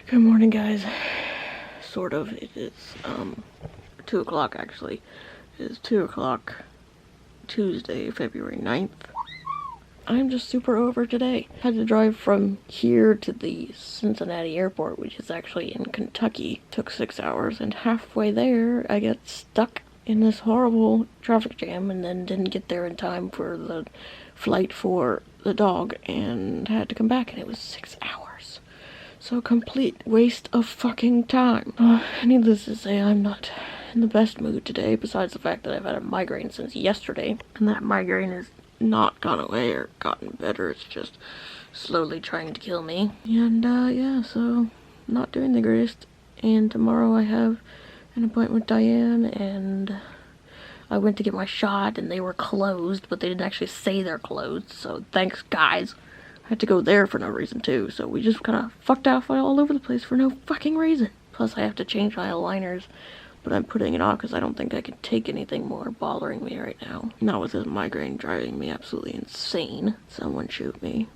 Good morning, guys. Sort of. It is 2 o'clock actually. It is 2 o'clock Tuesday, February 9th. I'm just super over today. Had to drive from here to the Cincinnati airport, which is actually in Kentucky. Took 6 hours, and halfway there I got stuck in this horrible traffic jam and then didn't get there in time for the flight for the dog and had to come back, and it was 6 hours. So complete waste of fucking time. Needless to say, I'm not in the best mood today, besides the fact that I've had a migraine since yesterday, and that migraine has not gone away or gotten better. It's just slowly trying to kill me. And yeah, so not doing the greatest. And tomorrow I have an appointment with Diane, and I went to get my shot and they were closed, but they didn't actually say they're closed, so thanks guys. I had to go there for no reason too, so we just kind of fucked off all over the place for no fucking reason. Plus I have to change my aligners, but I'm putting it on because I don't think I can take anything more bothering me right now. Not with this migraine driving me absolutely insane. Someone shoot me.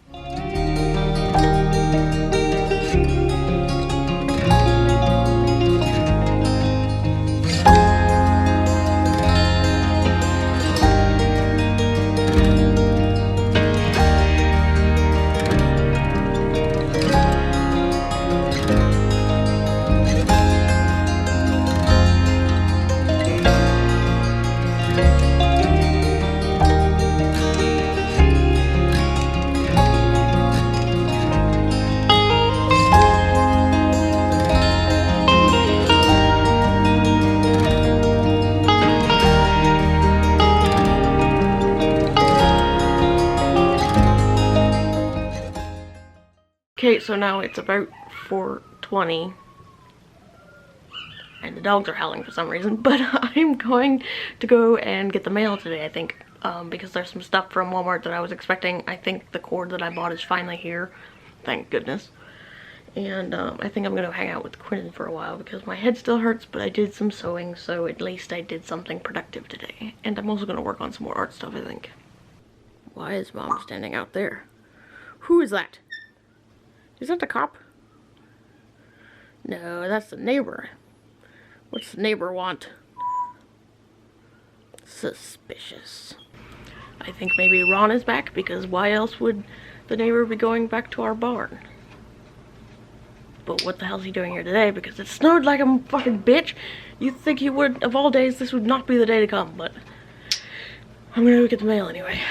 Okay, so now it's about 4:20, and the dogs are howling for some reason, but I'm going to go and get the mail today, I think, because there's some stuff from Walmart that I was expecting. I think the cord that I bought is finally here, thank goodness. And I think I'm gonna hang out with Quinn for a while because my head still hurts, but I did some sewing, so at least I did something productive today. And I'm also gonna work on some more art stuff, I think. Why is Mom standing out there? Who is that? Is that the cop? No, that's the neighbor. What's the neighbor want? Suspicious. I think maybe Ron is back, because why else would the neighbor be going back to our barn? But what the hell's he doing here today? Because it snowed like a fucking bitch. You'd think he would, of all days, this would not be the day to come, but I'm gonna go get the mail anyway.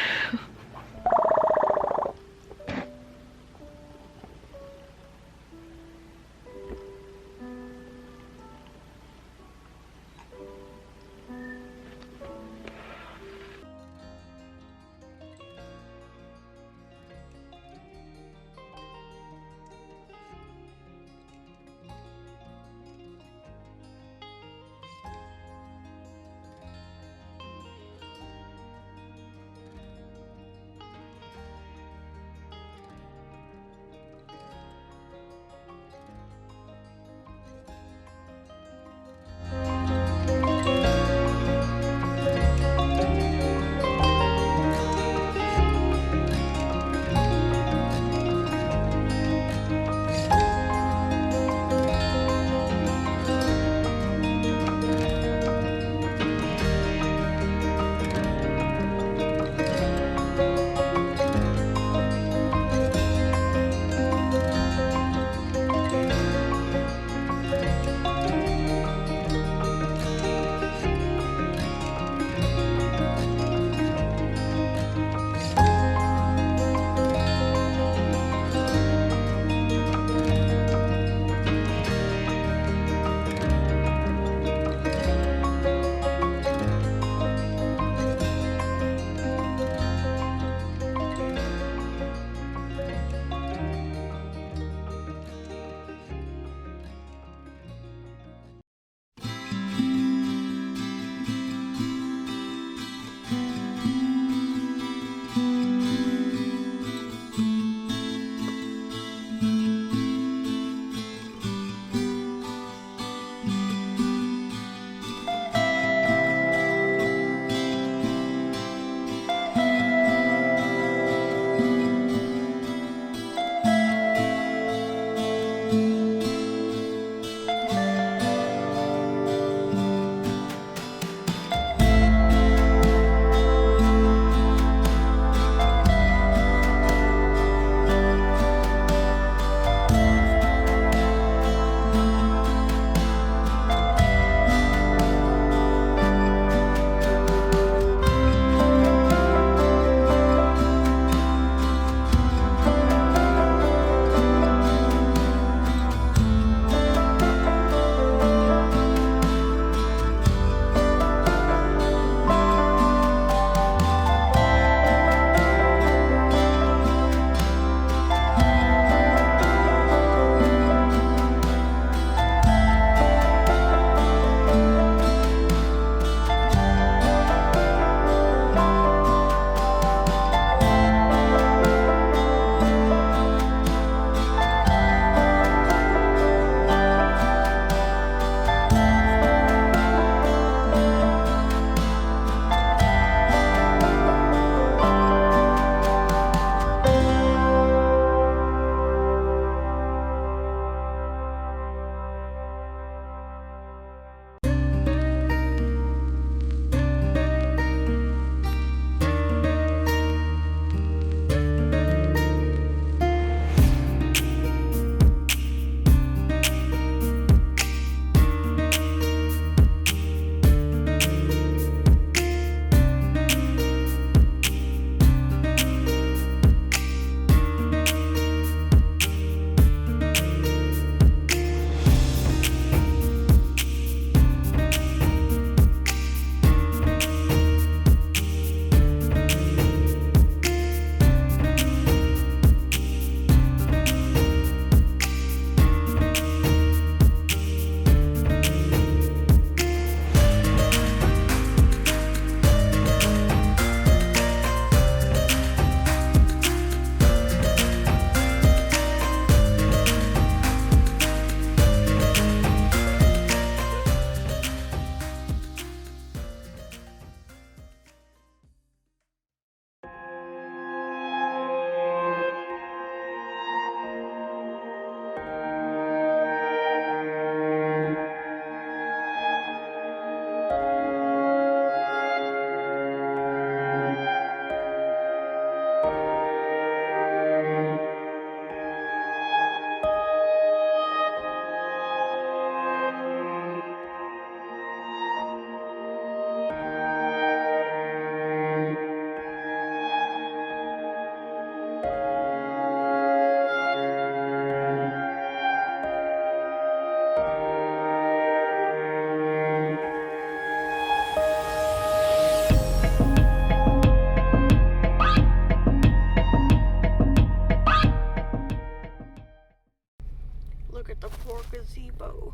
the poor gazebo.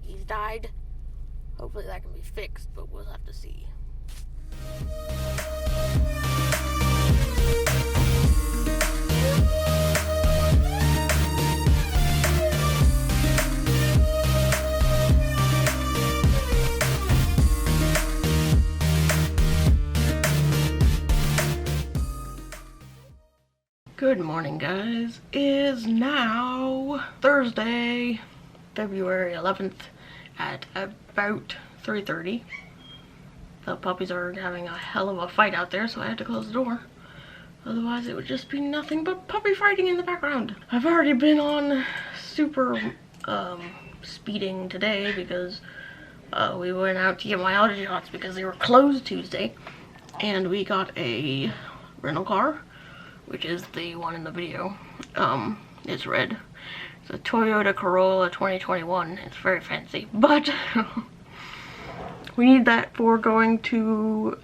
He's died. Hopefully that can be fixed, but we'll have to see. Good morning, guys. It is now Thursday, February 11th at about 3:30. The puppies are having a hell of a fight out there, so I had to close the door. Otherwise, it would just be nothing but puppy fighting in the background. I've already been on super speeding today because we went out to get my allergy shots because they were closed Tuesday, and we got a rental car, which is the one in the video. It's red. It's a Toyota Corolla 2021. It's very fancy, but we need that for going to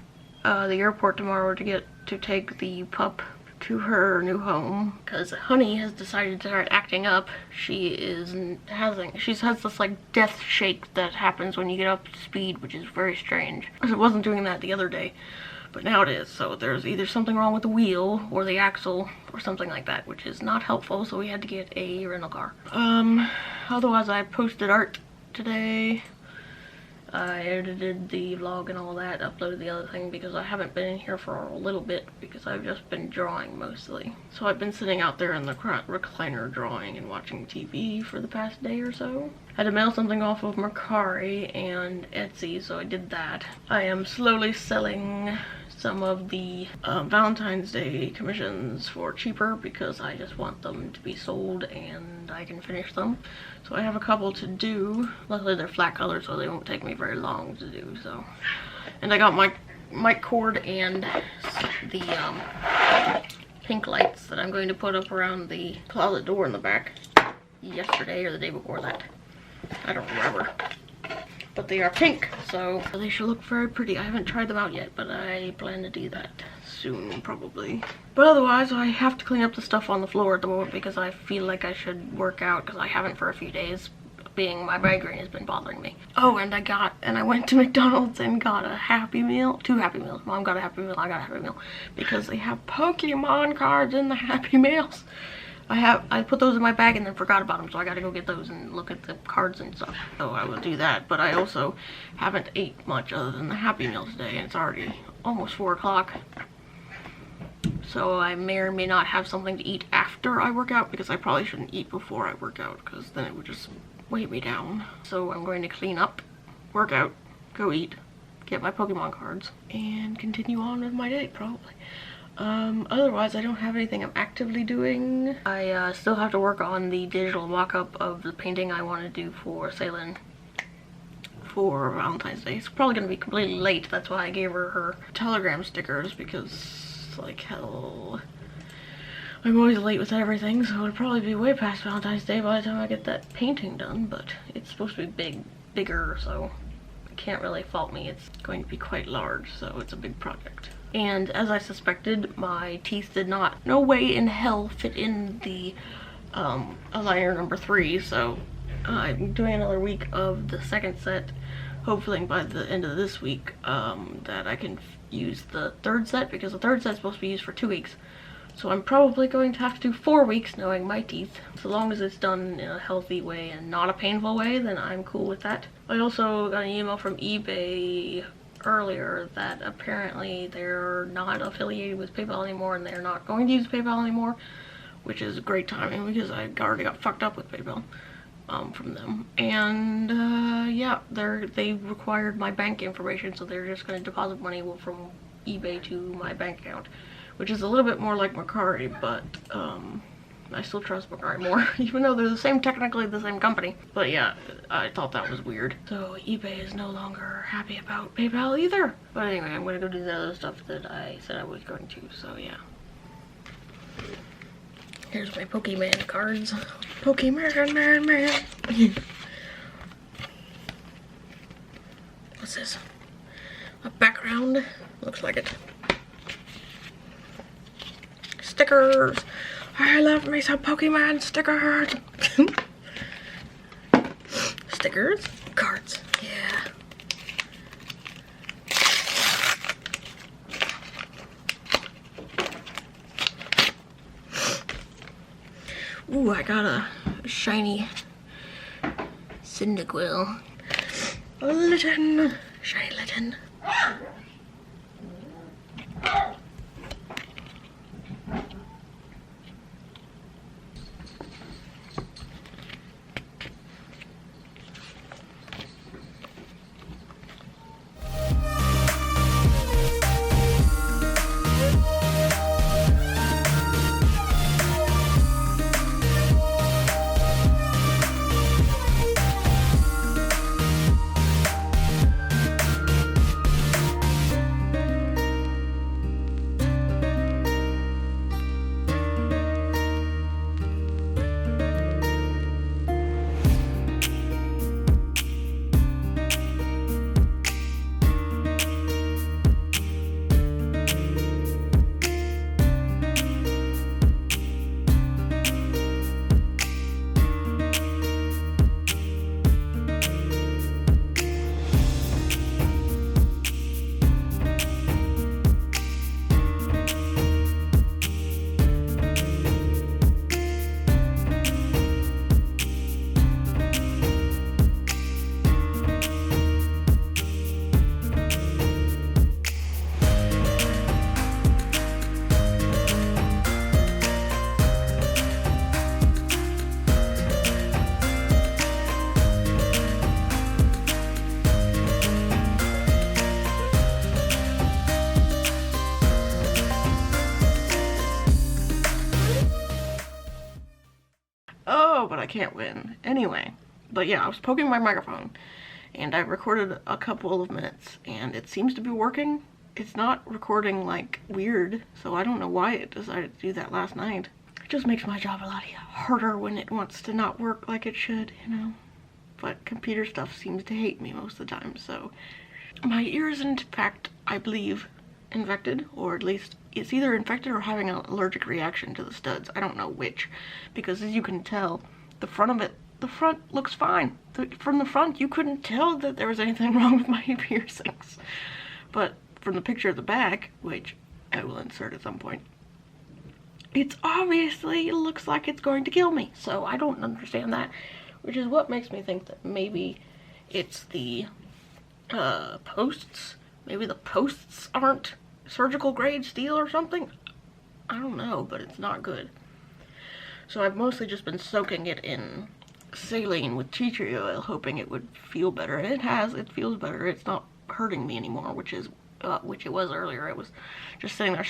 the airport tomorrow to take the pup to her new home, because Honey has decided to start acting up. She has this like death shake that happens when you get up to speed, which is very strange. It wasn't doing that the other day, but now it is. So there's either something wrong with the wheel or the axle or something like that, which is not helpful, so we had to get a rental car. Otherwise, I posted art today. I edited the vlog and all that, uploaded the other thing because I haven't been in here for a little bit because I've just been drawing mostly. So I've been sitting out there in the recliner drawing and watching TV for the past day or so. I had to mail something off of Mercari and Etsy, so I did that. I am slowly selling some of the Valentine's Day commissions for cheaper because I just want them to be sold and I can finish them. So I have a couple to do. Luckily they're flat color, so they won't take me very long to do. So, and I got my mic cord and the pink lights that I'm going to put up around the closet door in the back yesterday or the day before that. I don't remember. But they are pink, so they should look very pretty. I haven't tried them out yet, but I plan to do that soon, probably. But otherwise, I have to clean up the stuff on the floor at the moment because I feel like I should work out because I haven't for a few days, being my migraine has been bothering me. Oh, and I went to McDonald's and got a Happy Meal, 2 Happy Meals. Mom got a Happy Meal, I got a Happy Meal, because they have Pokemon cards in the Happy Meals. I put those in my bag and then forgot about them, so I gotta go get those and look at the cards and stuff. So I will do that, but I also haven't ate much other than the Happy Meal today, and it's already almost 4 o'clock. So I may or may not have something to eat after I work out, because I probably shouldn't eat before I work out, because then it would just weigh me down. So I'm going to clean up, work out, go eat, get my Pokemon cards, and continue on with my day, probably. Otherwise, I don't have anything I'm actively doing. I still have to work on the digital mock-up of the painting I want to do for Ceylin for Valentine's Day. It's probably going to be completely late. That's why I gave her Telegram stickers, because, like, hell, I'm always late with everything, so it'll probably be way past Valentine's Day by the time I get that painting done, but it's supposed to be bigger, so I can't really fault me. It's going to be quite large, so it's a big project. And as I suspected, my teeth did not, no way in hell, fit in the aligner number 3, so I'm doing another week of the second set, hopefully by the end of this week, that I can use the 3rd set, because the 3rd set's supposed to be used for 2 weeks. So I'm probably going to have to do 4 weeks knowing my teeth. So long as it's done in a healthy way and not a painful way, then I'm cool with that. I also got an email from eBay earlier that apparently they're not affiliated with PayPal anymore and they're not going to use PayPal anymore, which is great timing because I already got fucked up with PayPal from them. And yeah, they required my bank information, so they're just going to deposit money from eBay to my bank account, which is a little bit more like Mercari, but I still trust Mercari more, even though they're technically the same company. But yeah, I thought that was weird. So eBay is no longer happy about PayPal either. But anyway, I'm gonna go do the other stuff that I said I was going to, so yeah. Here's my Pokemon cards. Pokemon man. What's this? A background? Looks like it. Stickers. I love me some Pokemon stickers. Stickers? Cards. Yeah. Ooh, I got a shiny Cyndaquil. A Litten. Shiny Litten. Oh, but I can't win. Anyway, but yeah, I was poking my microphone and I recorded a couple of minutes and it seems to be working. It's not recording like weird, so I don't know why it decided to do that last night. It just makes my job a lot harder when it wants to not work like it should, you know? But computer stuff seems to hate me most of the time, so. My ear is in fact, I believe, infected, or at least it's either infected or having an allergic reaction to the studs. I don't know which, because as you can tell, the front looks fine. From the front, you couldn't tell that there was anything wrong with my piercings. But from the picture of the back, which I will insert at some point, it looks like it's going to kill me. So I don't understand that, which is what makes me think that maybe it's the posts. Maybe the posts aren't surgical grade steel or something. I don't know, but it's not good. So I've mostly just been soaking it in saline with tea tree oil, hoping it would feel better. And it feels better. It's not hurting me anymore, which it was earlier. It was just sitting there